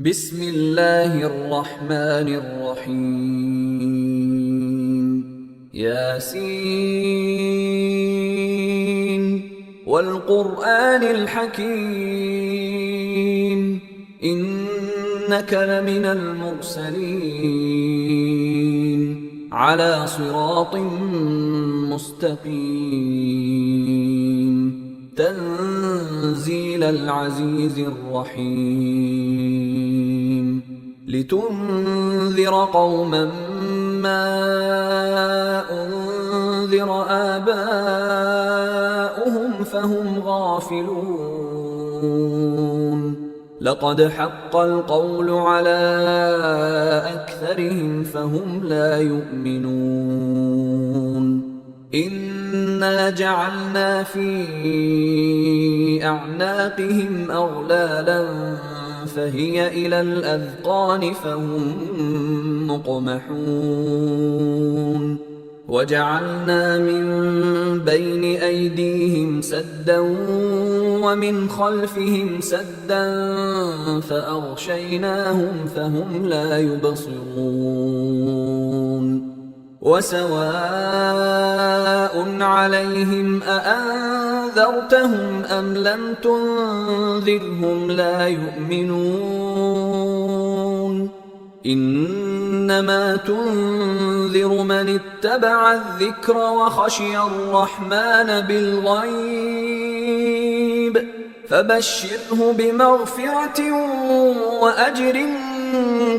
بسم الله الرحمن الرحيم ياسين والقرآن الحكيم إنك لمن المرسلين على صراط مستقيم تنزيل العزيز الرحيم لتنذر قوما ما أنذر آباؤهم فهم غافلون لقد حق القول على أكثرهم فهم لا يؤمنون إنا جعلنا في أعناقهم أغلالا فهي إلى الأذقان فهم مقمحون وجعلنا من بين أيديهم سدا ومن خلفهم سدا فأغشيناهم فهم لا يبصرون وسواء عليهم أأنذرتهم أم لم تنذرهم لا يؤمنون إنما تنذر من اتبع الذكر وخشي الرحمن بالغيب فبشره بمغفرة وأجر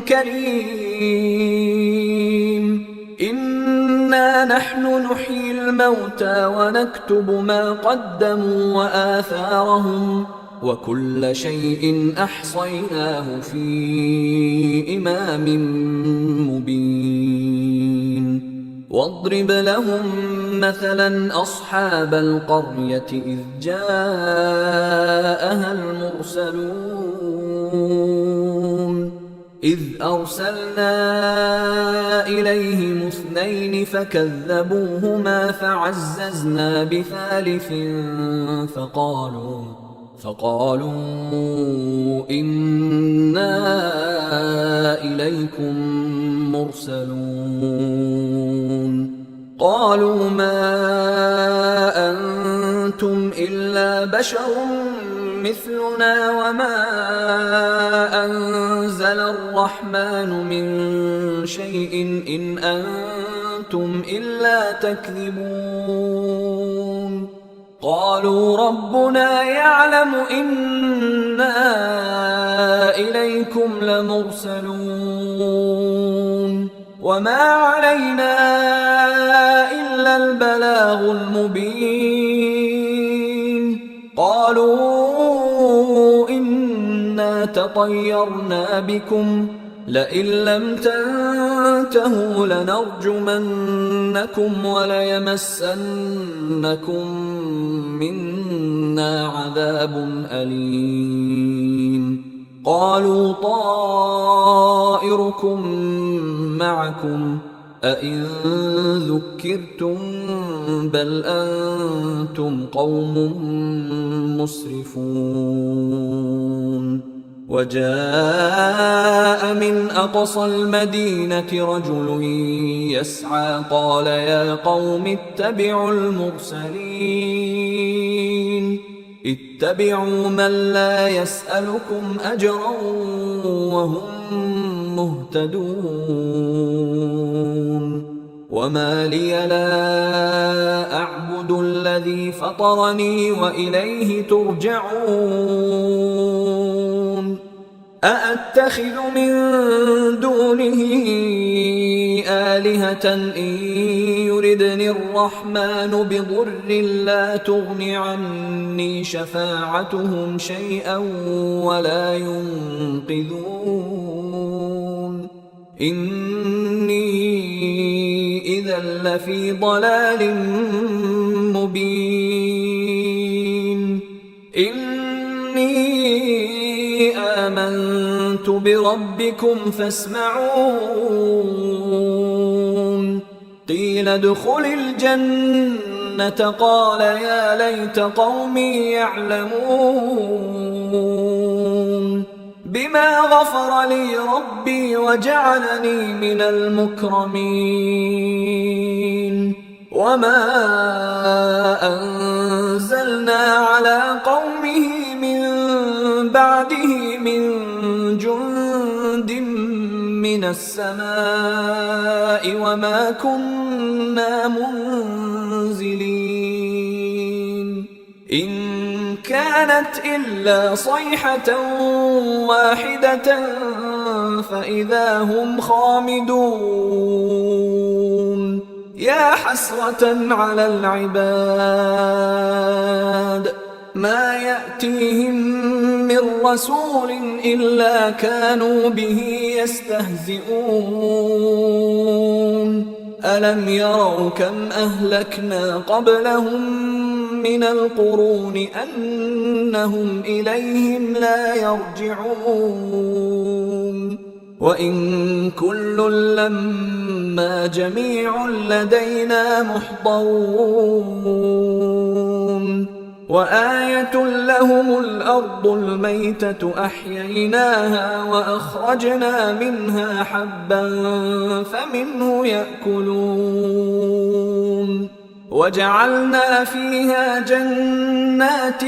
كريم إنا نحن نحيي الموتى ونكتب ما قدموا وآثارهم وكل شيء أحصيناه في إمام مبين واضرب لهم مثلا أصحاب القرية إذ جاءها المرسلون إذ أرسلنا إليهم اثنين فكذبوهما فعززنا بثالث فقالوا إنا إليكم مرسلون قالوا ما أنتم إلا بشر مثلنا وما أنزل الرحمن من شيء إن أنتم إلا تكذبون قالوا ربنا يعلم إنا إليكم لمرسلون وما علينا إلا البلاغ المبين قالوا إنا تطيرنا بكم لئن لم تنتهوا لنرجمنكم وليمسنكم منا عذاب أليم قالوا طائركم معكم أئن ذكرتم بل أنتم قوم مسرفون وجاء من أقصى المدينة رجل يسعى قال يا قوم اتبعوا المرسلين اتبعوا من لا يسألكم أجرا وهم مهتدون وما لي لا أعبد الذي فطرني وإليه ترجعون أأتخذ من دونه آلهة إن يردني الرحمن بضر لا تغن عني شفاعتهم شيئا ولا ينقذون إني إذا لفي ضلال مبين إني آمنت بربكم فاسمعون قيل ادخل الجنة قال يا ليت قومي يعلمون بما غفر لي ربي وجعلني من المكرمين وما أنزلنا على قومه من بعده من جند من السماء وما كنا منزلين إن كانت إلا صيحة واحدة فإذا هم خامدون يا حسرة على العباد ما يأتيهم من رسول إلا كانوا به يستهزئون ألم يروا كم أهلكنا قبلهم من القرون أنهم إليهم لا يرجعون وإن كل لما جميع لدينا محضرون وآية لهم الأرض الميتة أحييناها وأخرجنا منها حبا فمنه يأكلون وجعلنا فيها جنات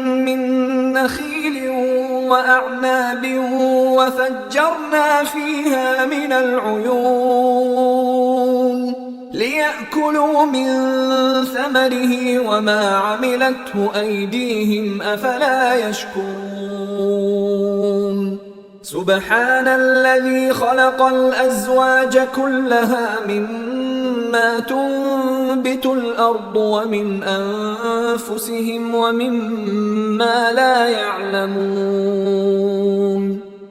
من نخيل وأعناب وفجرنا فيها من العيون ليأكلوا من ثمره وما عملته أيديهم أفلا يشكرون سبحان الذي خلق الأزواج كلها مما تنبت الأرض ومن أنفسهم ومما لا يعلمون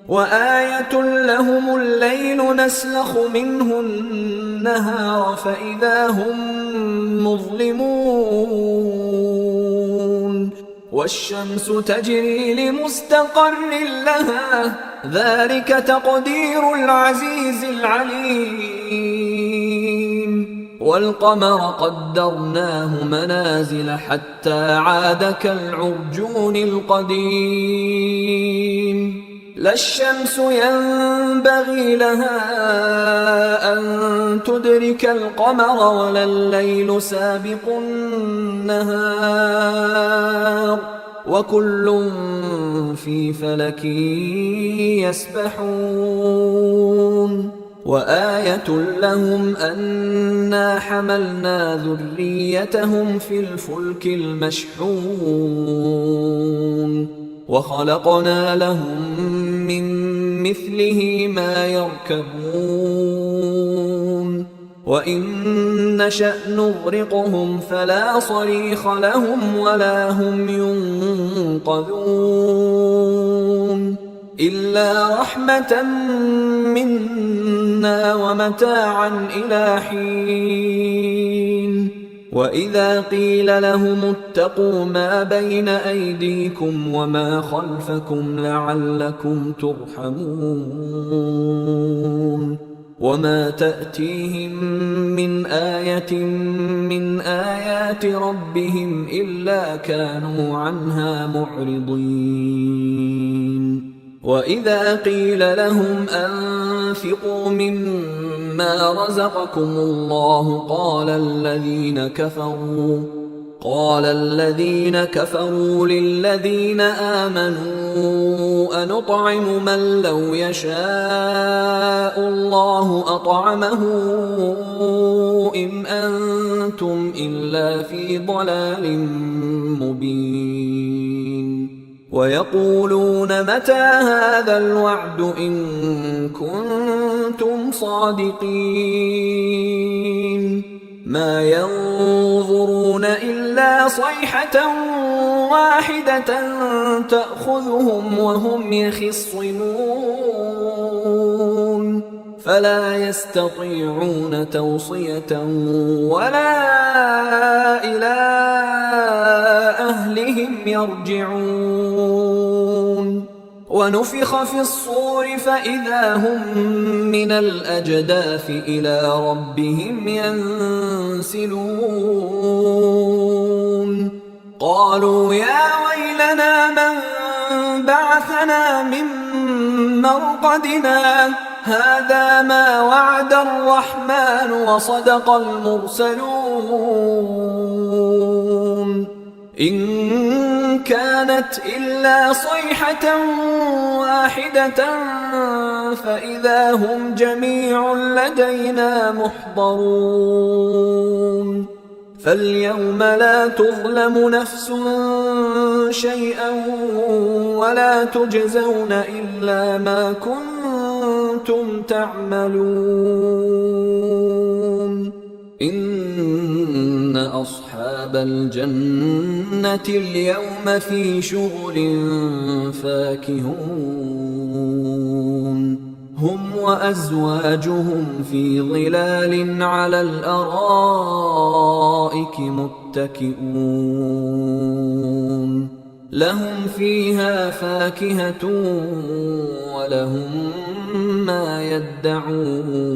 وآية لهم الليل نسلخ منه النهار فإذا هم مظلمون والشمس تجري لمستقر لها ذلك تقدير العزيز العليم والقمر قدرناه منازل حتى عاد كالعرجون القديم لا الشمس ينبغي لها أن تدرك القمر ولا الليل سابق النهار وكل في فلك يسبحون وآية لهم أنا حملنا ذريتهم في الفلك المشحون وخلقنا لهم من مثله ما يركبون وإن نشأ نغرقهم فلا صريخ لهم ولا هم ينقذون إلا رحمة منا ومتاعا إلى حين وإذا قيل لهم اتقوا ما بين أيديكم وما خلفكم لعلكم ترحمون وما تأتيهم من آية من آيات ربهم إلا كانوا عنها معرضين وإذا قيل لهم أنفقوا مما رزقكم الله قال الذين كفروا للذين آمنوا أنطعم من لو يشاء الله أطعمه إن أنتم إلا في ضلال مبين ويقولون متى هذا الوعد إن كنتم صادقين ما ينظرون إلا صيحة واحدة تأخذهم وهم يخصمون فلا يستطيعون توصية ولا إلى أهلهم يرجعون ونفخ في الصور فإذا هم من الأجداث إلى ربهم ينسلون قالوا يا ويلنا من بعثنا من مرقدنا هذا ما وعد الرحمن وصدق المرسلون إن كانت إلا صيحة واحدة فإذا هم جميع لدينا محضرون فاليوم لا تظلم نفس شيئا ولا تجزون إلا ما كنتم تعملون إن أصحاب الجنة اليوم في شغل فاكهون هم وأزواجهم في ظلال على الأرائك متكئون لهم فيها فاكهة ولهم ما يدعون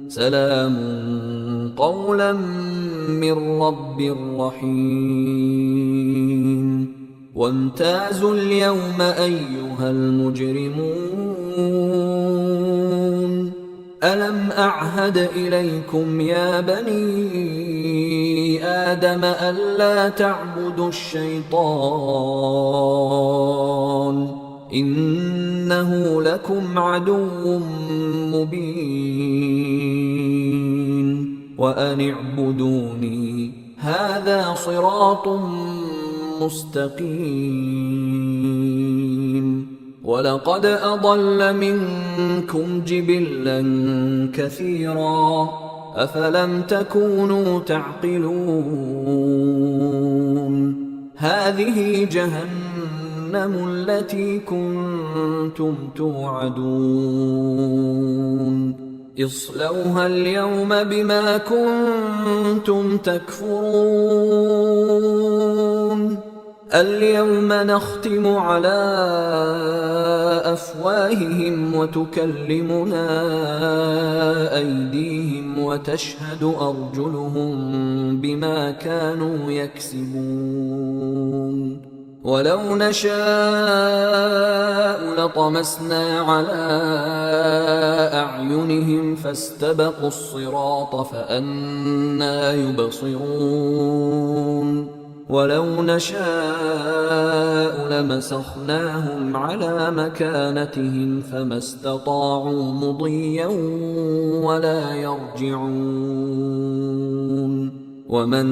سلام قولا من رب رحيم وامتازوا اليوم أيها المجرمون ألم أعهد إليكم يا بني آدم ألا تعبدوا الشيطان إنه لكم عدو مبين وأن اعبدوني هذا صراط مستقيم ولقد أضل منكم جبلا كثيرا أفلم تكونوا تعقلون هذه جهنم التي كنتم توعدون اصلوها اليوم بما كنتم تكفرون اليوم نختم على أفواههم وتكلمنا أيديهم وتشهد أرجلهم بما كانوا يكسبون ولو نشاء لطمسنا على أعينهم فاستبقوا الصراط فأنى يبصرون ولو نشاء لمسخناهم على مكانتهم فما استطاعوا مضيا ولا يرجعون ومن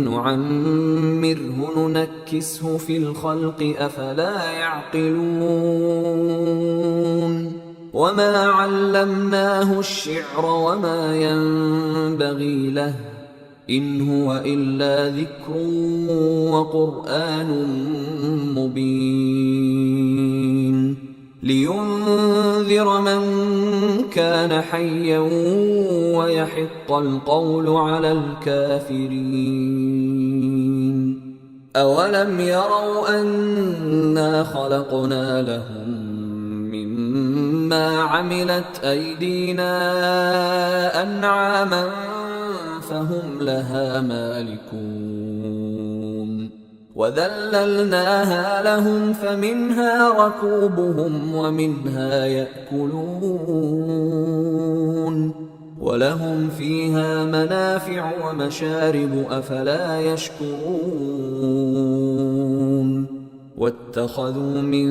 نعمره ننكسه في الخلق أفلا يعقلون وما علمناه الشعر وما ينبغي له إن هو إلا ذكر وقرآن مبين لينذر من كان حيا ويحق القول على الكافرين أولم يروا أنا خلقنا لهم مما عملت أيدينا أنعاما فهم لها مالكون وذللناها لهم فمنها ركوبهم ومنها يأكلون ولهم فيها منافع ومشارب أفلا يشكرون واتخذوا من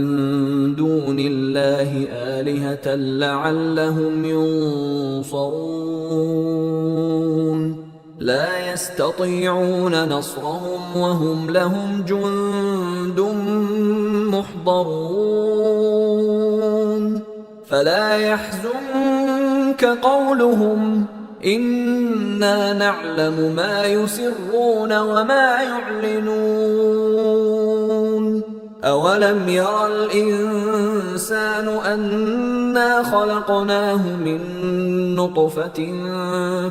دون الله آلهة لعلهم ينصرون لا يستطيعون نصرهم وهم لهم جند محضرون فلا يحزنك قولهم إنا نعلم ما يسرون وما يعلنون أولم ير الإنسان أنا خلقناه من نطفة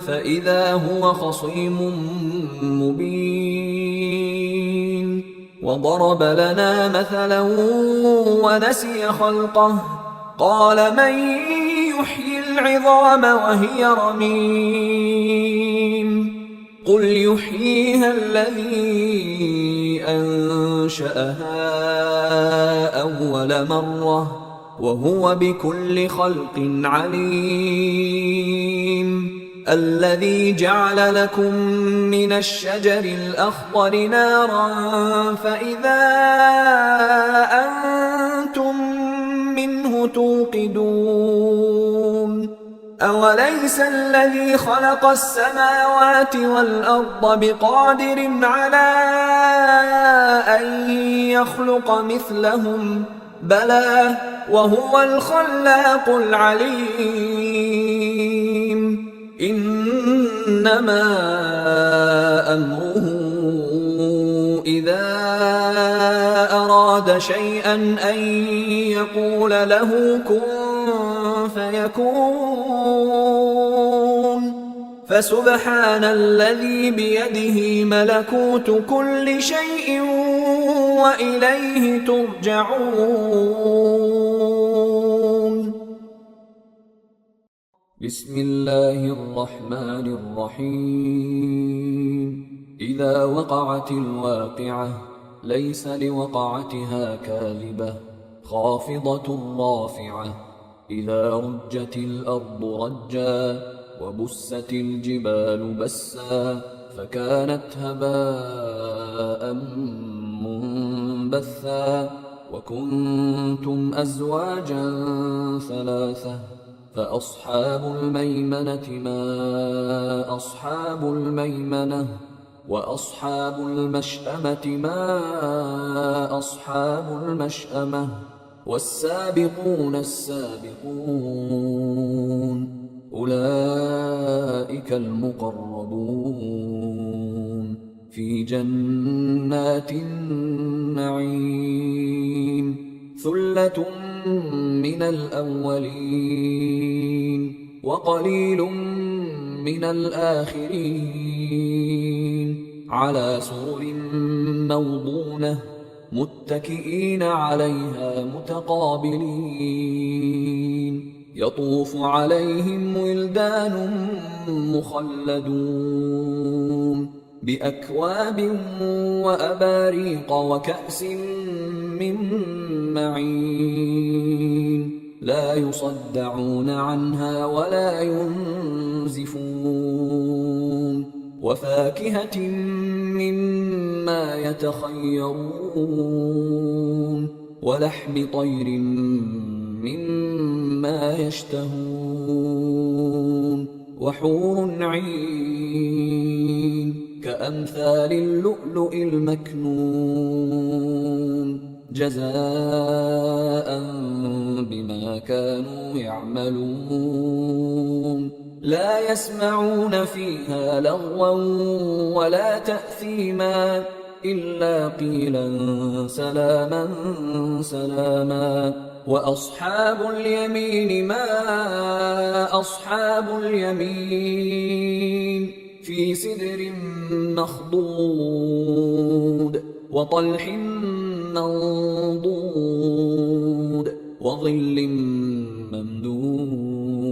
فإذا هو خصيم مبين وضرب لنا مثلا ونسي خلقه قال من يحيي العظام وهي رميم قل يحييها الذي أنشأها أول مرة وهو بكل خلق عليم. الذي جعل لكم من الشجر الأخضر نارا فإذا أنتم منه توقدون. أوليس الذي خلق السماوات والأرض بقادر على أن يخلق مثلهم؟ بلى وهو الخلاق العليم. إنما أمره إذا أراد شيئا أن يقول له كن فيكون. فسبحان الذي بيده ملكوت كل شيء وإليه ترجعون. بسم الله الرحمن الرحيم. إذا وقعت الواقعة ليس لوقعتها كاذبة خافضة رافعة. إذا رجت الأرض رجا وبست الجبال بسا فكانت هباء منبثا وكنتم أزواجا ثلاثة فأصحاب الميمنة ما أصحاب الميمنة وأصحاب المشأمة ما أصحاب المشأمة والسابقون السابقون أولئك المقربون في جنات النعيم. ثلة من الأولين وقليل من الآخرين على سرر موضونة متكئين عليها متقابلين. يطوف عليهم ولدان مخلدون بأكواب وأباريق وكأس من معين لا يصدعون عنها ولا ينزفون. وفاكهة مما يتخيرون ولحم طير مما يشتهون وحور عين كأمثال اللؤلؤ المكنون جزاء بما كانوا يعملون. لا يسمعون فيها لغوا ولا تأثيما إلا قيلا سلاما سلاما. وأصحاب اليمين ما أصحاب اليمين في سدر مخضود وطلح منضود وظل ممدود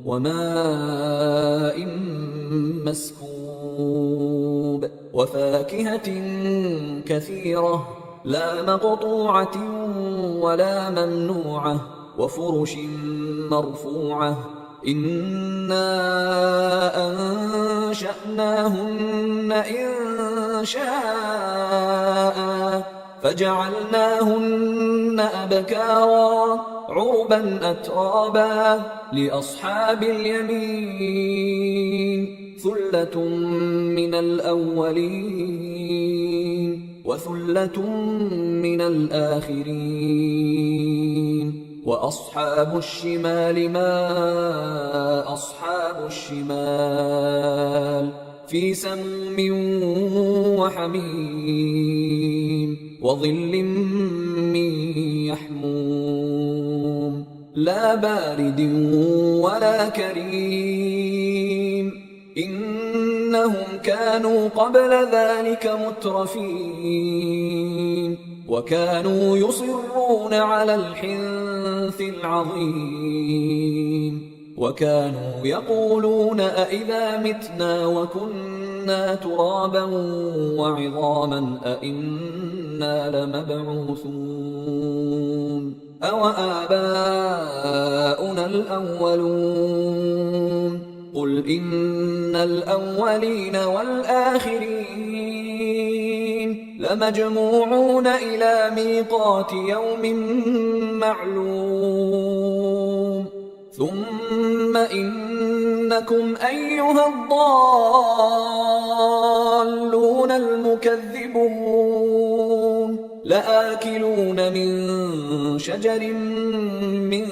وماء مسكوب وفاكهة كثيرة لا مقطوعة ولا ممنوعة وفرش مرفوعة. إنا أنشأناهن إنشاء فجعلناهن أبكارا عربا أترابا لأصحاب اليمين ثلة من الأولين وثلة من الآخرين. وأصحاب الشمال ما أصحاب الشمال في سموم وحميم وظل من يحموم لا بارد ولا كريم. إنهم كانوا قبل ذلك مترفين وكانوا يصرون على الحنث العظيم. وكانوا يقولون أئذا متنا وكنا ترابا وعظاما أئنا لمبعوثون أو آباؤنا الأولون قل إن الأولين والآخرين لمجموعون إلى ميقات يوم معلوم ثم إنكم أيها الضالون المكذبون لآكلون من شجر من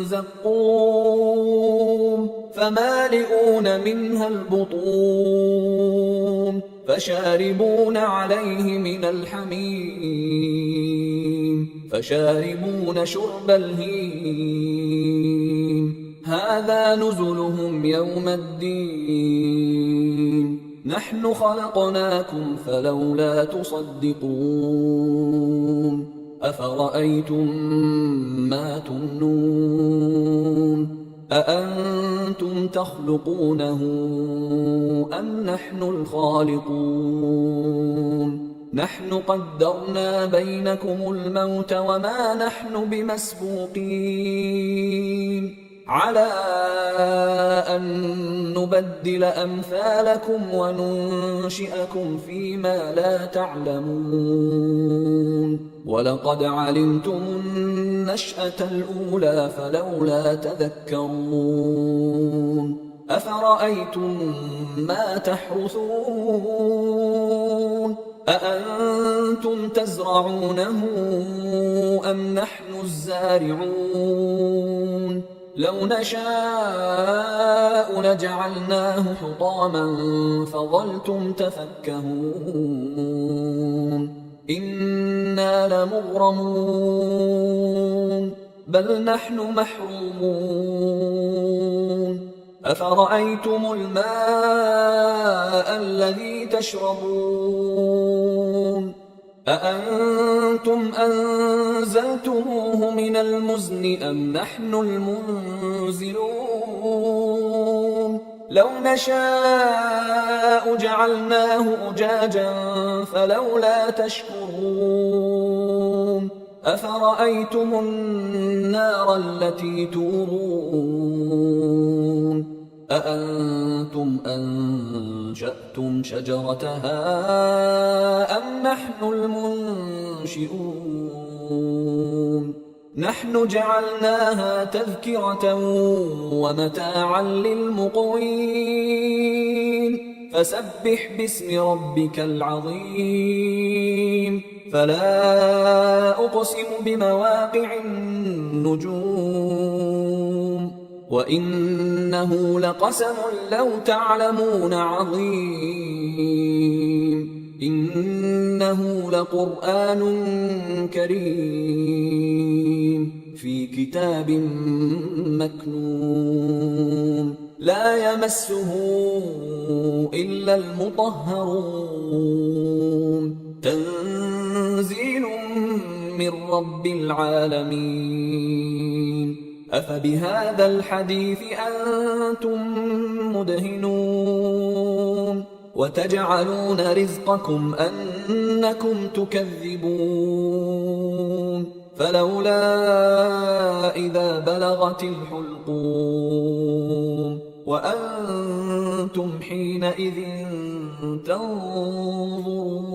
زقوم فمالئون منها البطون فشاربون عليه من الحميم فشاربون شرب الهيم هذا نزلهم يوم الدين نحن خلقناكم فلولا تصدقون أفرأيتم ما تمنون أأنتم تخلقونه أم نحن الخالقون نحن قدرنا بينكم الموت وما نحن بمسبوقين على أن نبدل أمثالكم وننشئكم فيما لا تعلمون ولقد علمتم النشأة الأولى فلولا تذكرون أفرأيتم ما تحرثون أأنتم تزرعونه أم نحن الزارعون لو نشاء لجعلناه حطاما فظلتم تفكهون إنا لمغرمون بل نحن محرومون أفرأيتم الماء الذي تشربون أأنتم أنزلتموه من المزن أم نحن المنزلون لو نشاء جعلناه أجاجا فلولا تشكرون أفرأيتم النار التي تورون أأنتم أنشأتم شجرتها أم نحن المنشئون نحن جعلناها تذكرة ومتاعا للمقوين فسبح باسم ربك العظيم فلا أقسم بمواقع النجوم وإنه لقسم لو تعلمون عظيم إنه لقرآن كريم في كتاب مكنون لا يمسه إلا المطهرون تنزيل من رب العالمين أفبهذا الحديث أنتم مدهنون وتجعلون رزقكم أنكم تكذبون فلولا إذا بلغت الحلقوم وأنتم حينئذ تنظرون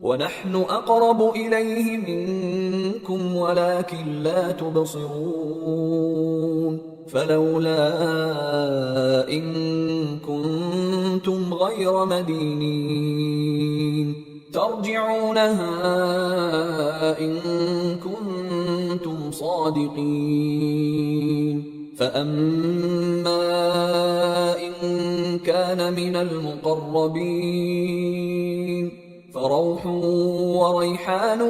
ونحن أقرب إليه منكم ولكن لا تبصرون فلولا إن كنتم غير مدينين ترجعونها إن كنتم صادقين فأما إن كان من المقربين فروح وريحان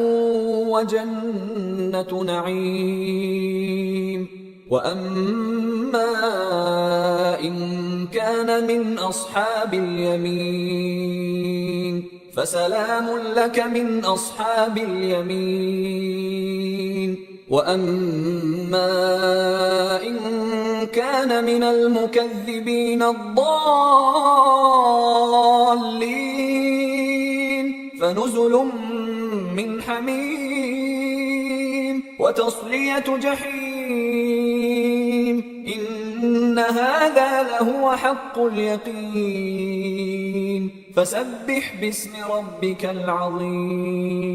وجنة نعيم وأما إن كان من أصحاب اليمين فسلام لك من أصحاب اليمين وأما إن كان من المكذبين الضالين فنزل من حميم وتصلية جحيم إن هذا لهو حق اليقين فسبح باسم ربك العظيم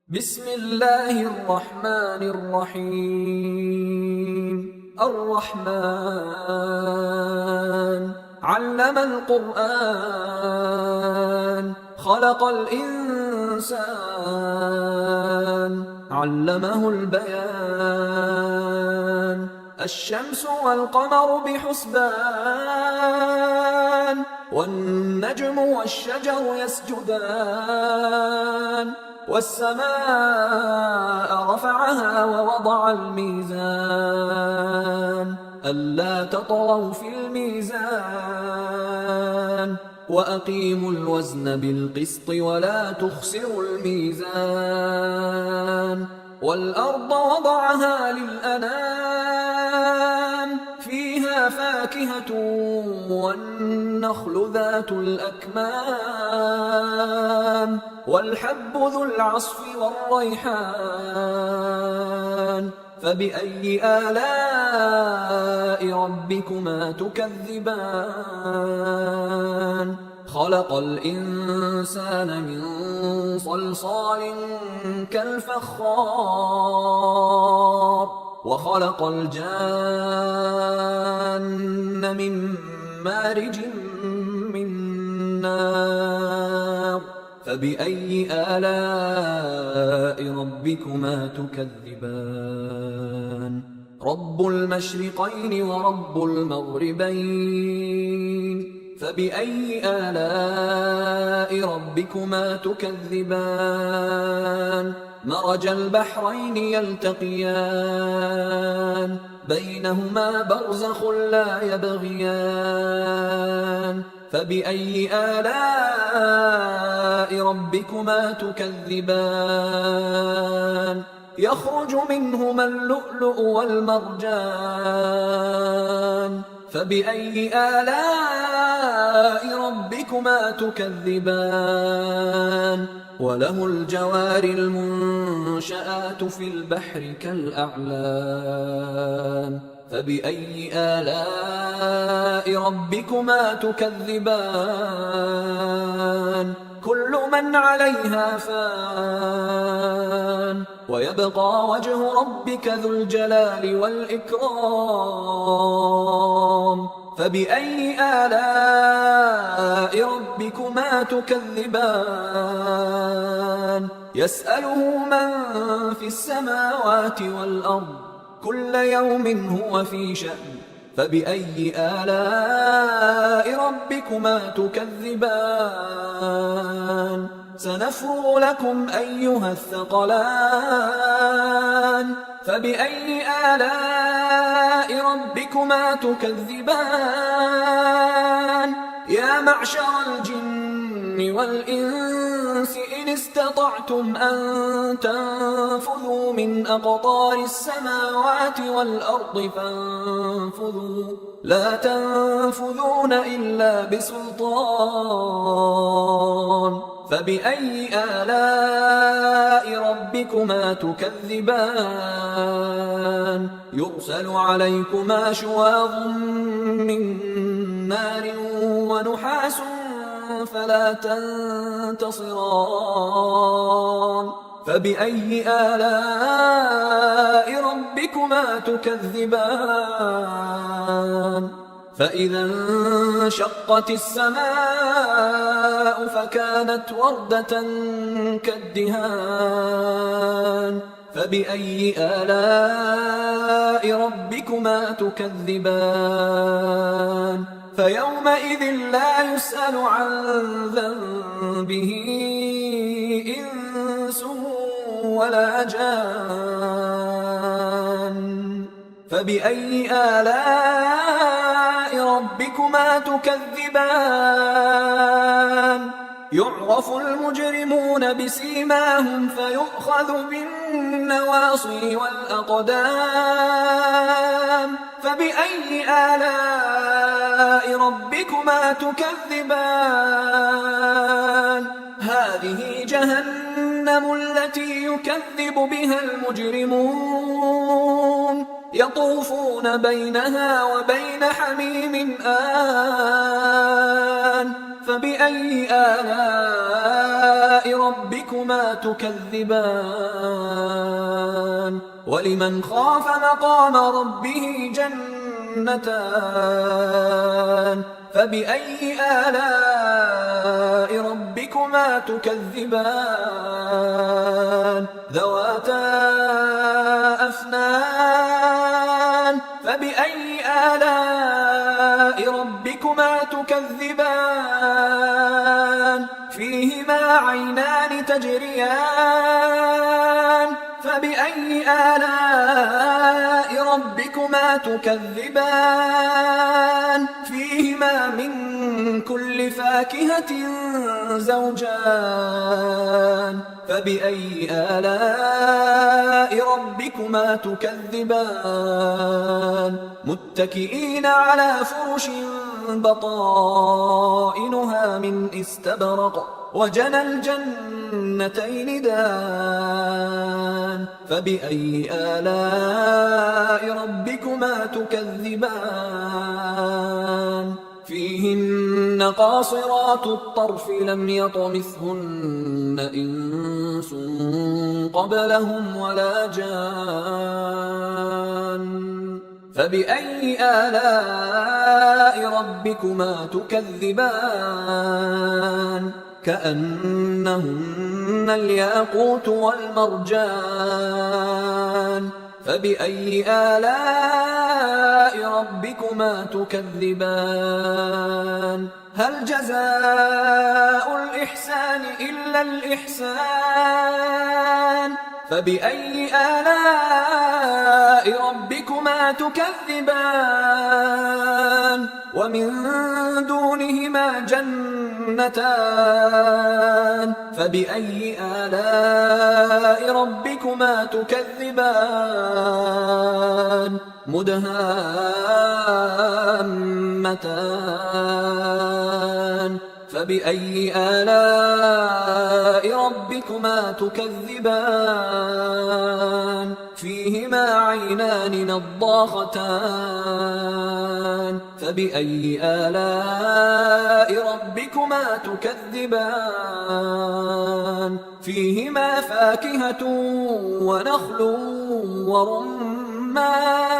بسم الله الرحمن الرحيم الرحمن علم القرآن خلق الإنسان علمه البيان الشمس والقمر بحسبان والنجم والشجر يسجدان والسماء رفعها ووضع الميزان ألا تطغوا في الميزان وأقيموا الوزن بالقسط ولا تخسروا الميزان والأرض وضعها للأنام فيها فاكهة والنخل ذات الأكمام والحب ذو العصف والريحان فبأي آلاء ربكما تكذبان خلق الإنسان من صلصال كالفخار وخلق الجان من مارج من نار فبأي آلاء ربكما تكذبان رب المشرقين ورب المغربين فبأي آلاء ربكما تكذبان مرج البحرين يلتقيان بينهما برزخ لا يبغيان فبأي آلاء ربكما تكذبان يخرج منهما اللؤلؤ والمرجان فبأي آلاء ربكما تكذبان وله الجوار المنشآت في البحر كالأعلام فبأي آلاء ربكما تكذبان كل من عليها فان ويبقى وجه ربك ذو الجلال والإكرام فبأي آلاء ربكما تكذبان يسأله من في السماوات والأرض كل يوم هو في شأن فبأي آلاء ربكما تكذبان سنفرغ لكم أيها الثقلان فبأي آلاء ربكما تكذبان يا معشر الجن والإنس إن استطعتم أن تنفذوا من أقطار السماوات والأرض فانفذوا لا تنفذون إلا بسلطان فبأي آلاء ربكما تكذبان يرسل عليكما شواظ من نار ونحاس فلا تنتصران فبأي آلاء ربكما تكذبان فإذا انشقت السماء فكانت وردة كالدهان فبأي آلاء ربكما تكذبان فيومئذ لا يسأل عن ذنبه إنس ولا جان فبأي آلاء ربكما تكذبان يعرف المجرمون بسيماهم فيؤخذ بالنواصي والأقدام فبأي آلاء ربكما تكذبان هذه جهنم التي يكذب بها المجرمون يطوفون بينها وبين حميم آن فبأي آلاء ربكما تكذبان ولمن خاف مقام ربه جنتان فبأي آلاء ربكما تكذبان ذواتا أفنان فبأي آلاء ربكما تكذبان فيهما عينان تجريان فبأي آلاء ربكما تكذبان فيهما من كل فاكهة زوجان فبأي آلاء ربكما تكذبان متكئين على فرش بطائنها من استبرق وجنى الجنتين دان فبأي آلاء ربكما تكذبان فيهن قاصرات الطرف لم يطمثهن إنس قبلهم ولا جان فبأي آلاء ربكما تكذبان كأنهن الياقوت والمرجان فبأي آلاء ربكما تكذبان هل جزاء الإحسان إلا الإحسان فبأي آلاء ربكما تكذبان ومن دونهما جنتان فبأي آلاء ربكما تكذبان مدهامتان فبأي آلاء ربكما تكذبان فيهما عينان نضاختان فبأي آلاء ربكما تكذبان فيهما فاكهة ونخل ورمان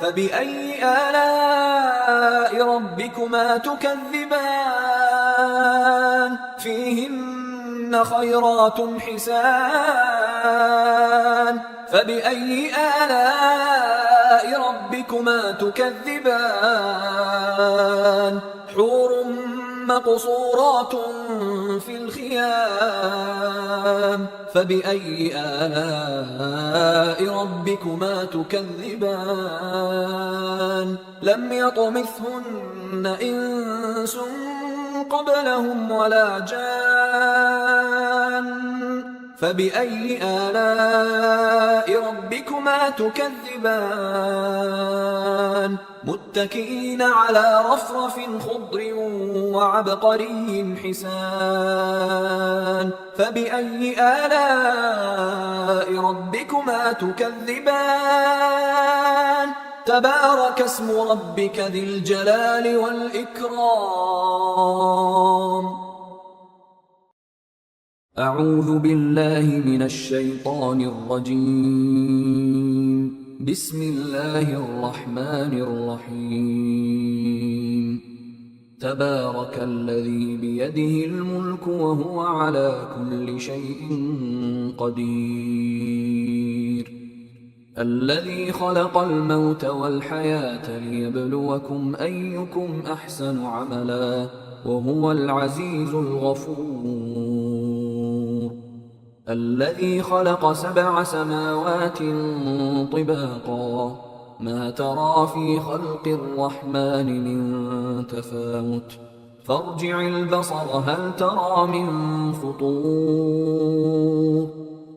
فبأي آلاء ربكما تكذبان فيهن خيرات حسان فبأي آلاء ربكما تكذبان حور مقصورات في الخيام فبأي آلاء ربكما تكذبان لم يطمثهن إنس قبلهم ولا جان فبأي آلاء ربكما تكذبان متكئين على رفرف خضر وعبقري حسان فبأي آلاء ربكما تكذبان تبارك اسم ربك ذي الجلال والإكرام أعوذ بالله من الشيطان الرجيم بسم الله الرحمن الرحيم تبارك الذي بيده الملك وهو على كل شيء قدير الذي خلق الموت والحياة ليبلوكم أيكم أحسن عملا وهو العزيز الغفور الذي خلق 7 سماوات طباقا ما ترى في خلق الرحمن من تفاوت فارجع البصر هل ترى من فطور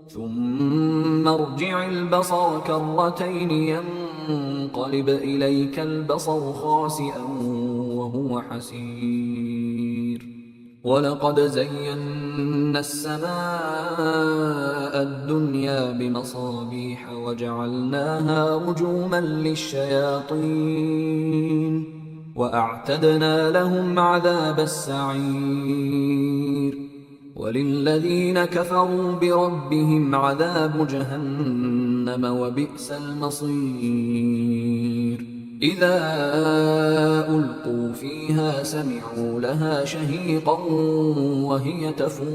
ثم ارجع البصر كرتين ينقلب إليك البصر خاسئا وهو حسير ولقد زينا السماء الدنيا بمصابيح وجعلناها رجوما للشياطين وأعتدنا لهم عذاب السعير وللذين كفروا بربهم عذاب جهنم وبئس المصير إذا ألقوا فيها سمعوا لها شهيقا وهي تفور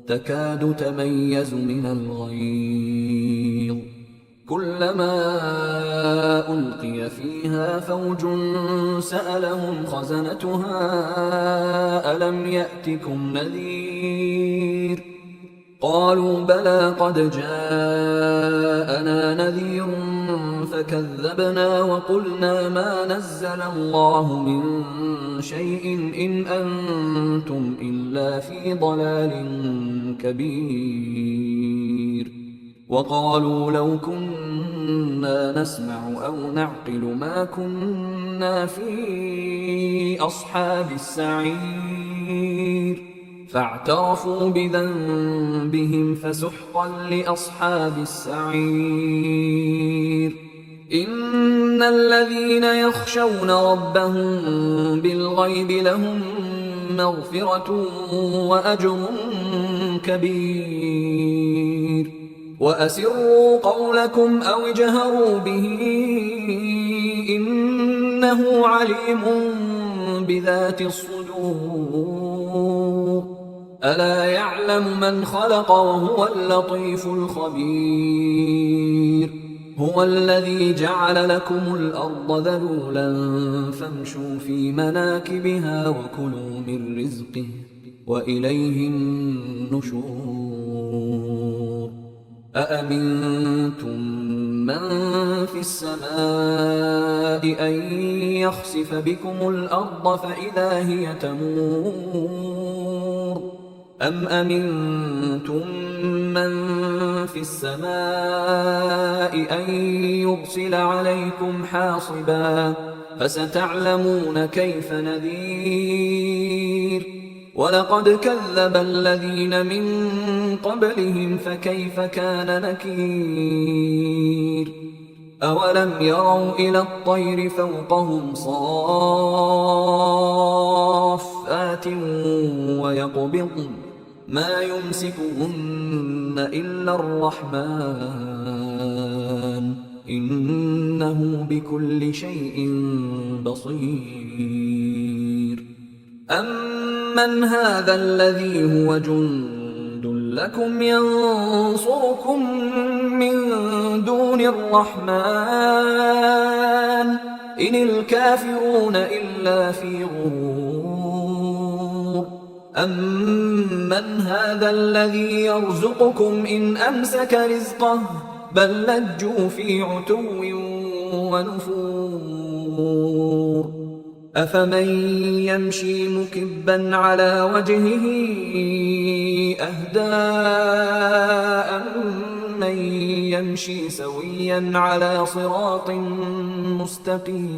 تكاد تميز من الغيظ كلما ألقي فيها فوج سألهم خزنتها ألم يأتكم نذير قالوا بلى قد جاءنا نذير فكذبنا وقلنا ما نزل الله من شيء إن أنتم إلا في ضلال كبير وقالوا لو كنا نسمع أو نعقل ما كنا في أصحاب السعير فاعترفوا بذنبهم فسحقا لأصحاب السعير إن الذين يخشون ربهم بالغيب لهم مغفرة وأجر كبير وأسروا قولكم أو اجهروا به إنه عليم بذات الصدور ألا يعلم من خلق وهو اللطيف الخبير هو الذي جعل لكم الأرض ذلولا فامشوا في مناكبها وكلوا من رزقه وإليه النشور أأمنتم من في السماء أن يخسف بكم الأرض فإذا هي تمور أم أمنتم من في السماء أن يرسل عليكم حاصبا فستعلمون كيف نذير ولقد كذب الذين من قبلهم فكيف كان نكير أولم يروا إلى الطير فوقهم صافات ويقبضن ما يمسكهن إلا الرحمن إنه بكل شيء بصير أمن هذا الذي هو جند لكم ينصركم من دون الرحمن إن الكافرون إلا في غرور أمن هذا الذي يرزقكم إن أمسك رزقه بل لجوا في عتو ونفور أفمن يمشي مكبا على وجهه أهدى من يمشي سويا على صراط مستقيم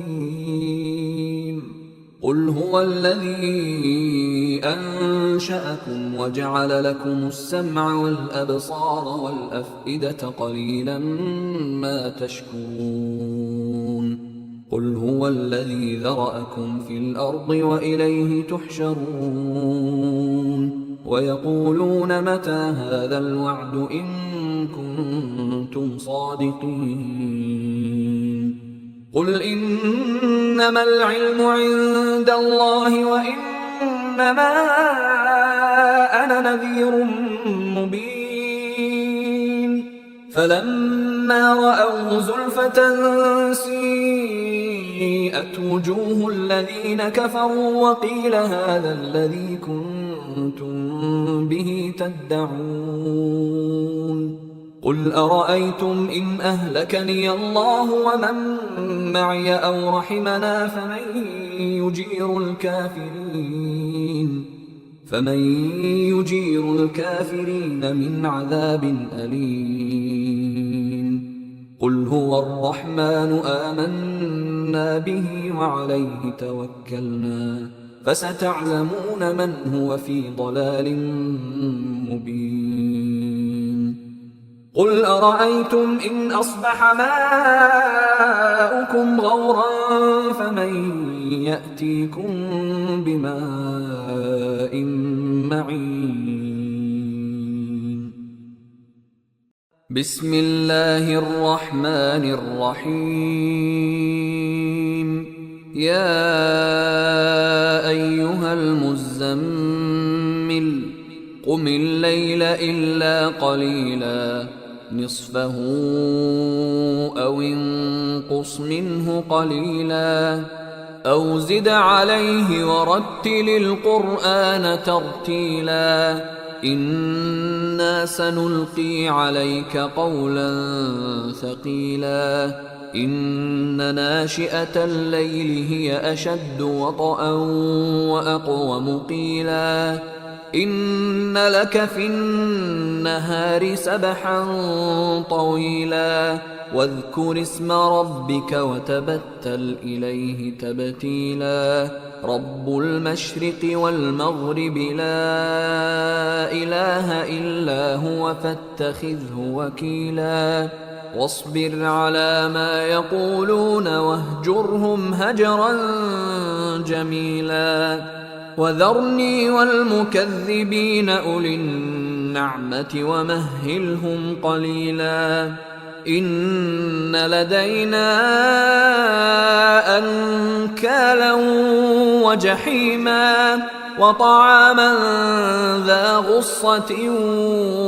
قل هو الذي أنشأكم وجعل لكم السمع والأبصار والأفئدة قليلا ما تشكرون قل هو الذي ذرأكم في الأرض وإليه تحشرون ويقولون متى هذا الوعد إن كنتم صادقين قل إنما العلم عند الله وإنما أنا نذير مبين فلما رأوه زلفة سيئت وجوه الذين كفروا وقيل هذا الذي كنتم به تدعون قل أرأيتم إن أهلكني الله ومن معي أو رحمنا فمن يجير الكافرين من عذاب أليم. قل هو الرحمن آمنا به وعليه توكلنا فستعلمون من هو في ضلال مبين. قل أرأيتم إن أصبح ماؤكم غورا فمن يأتيكم بماء معين. بسم الله الرحمن الرحيم. يا أيها المزمل قم الليل إلا قليلا نصفه أو انقص منه قليلا أو زد عليه ورتل القرآن ترتيلا إنا سنلقي عليك قولا ثقيلا إن ناشئة الليل هي أشد وطئا وأقوم قيلا إن لك في النهار سبحا طويلا واذكر اسم ربك وتبتل إليه تبتيلا رب المشرق والمغرب لا إله إلا هو فاتخذه وكيلا واصبر على ما يقولون واهجرهم هجرا جميلا وذرني والمكذبين أولي النعمة ومهلهم قليلا إن لدينا أنكالا وجحيما وطعاما ذا غصة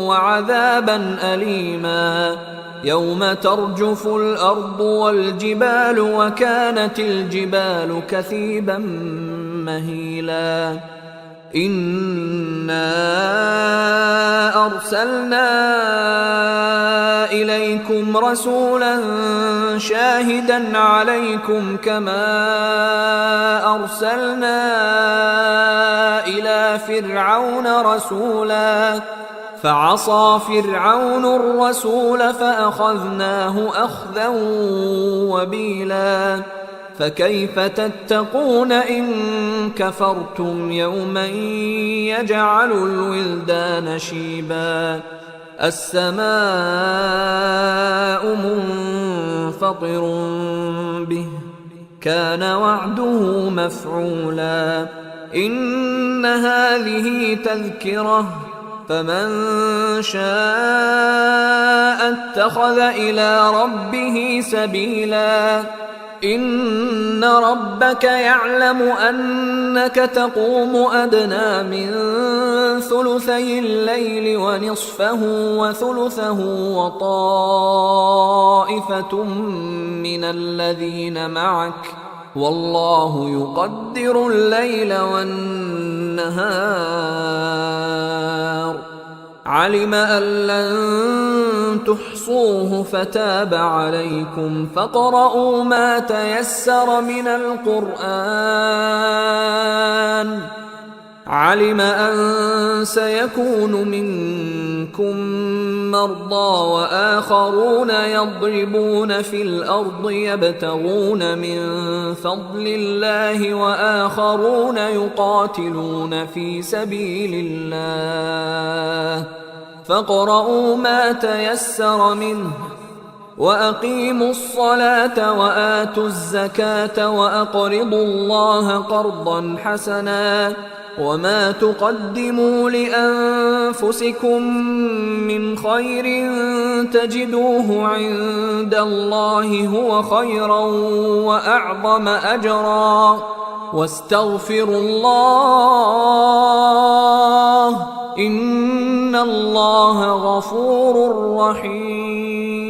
وعذابا أليما يوم ترجف الأرض والجبال وكانت الجبال كثيبا مهيلا إنا أرسلنا إليكم رسولا شاهدا عليكم كما أرسلنا إلى فرعون رسولا فعصى فرعون الرسول فأخذناه أخذا وبيلا فكيف تتقون إن كفرتم يوما يجعل الولدان شيبا السماء منفطر به كان وعده مفعولا إن هذه تذكرة فمن شاء اتخذ إلى ربه سبيلا إن ربك يعلم أنك تقوم أدنى من ثلثي الليل ونصفه وثلثه وطائفة من الذين معك والله يقدر الليل والنهار علم أن لن تحصوه فتاب عليكم فاقرؤوا ما تيسر من القرآن علم أن سيكون منكم مرضى وآخرون يضربون في الأرض يبتغون من فضل الله وآخرون يقاتلون في سبيل الله فاقرؤوا ما تيسر منه وأقيموا الصلاة وآتوا الزكاة وأقرضوا الله قرضا حسنا وما تقدموا لأنفسكم من خير تجدوه عند الله هو خيرا وأعظم أجرا واستغفروا الله إن الله غفور رحيم.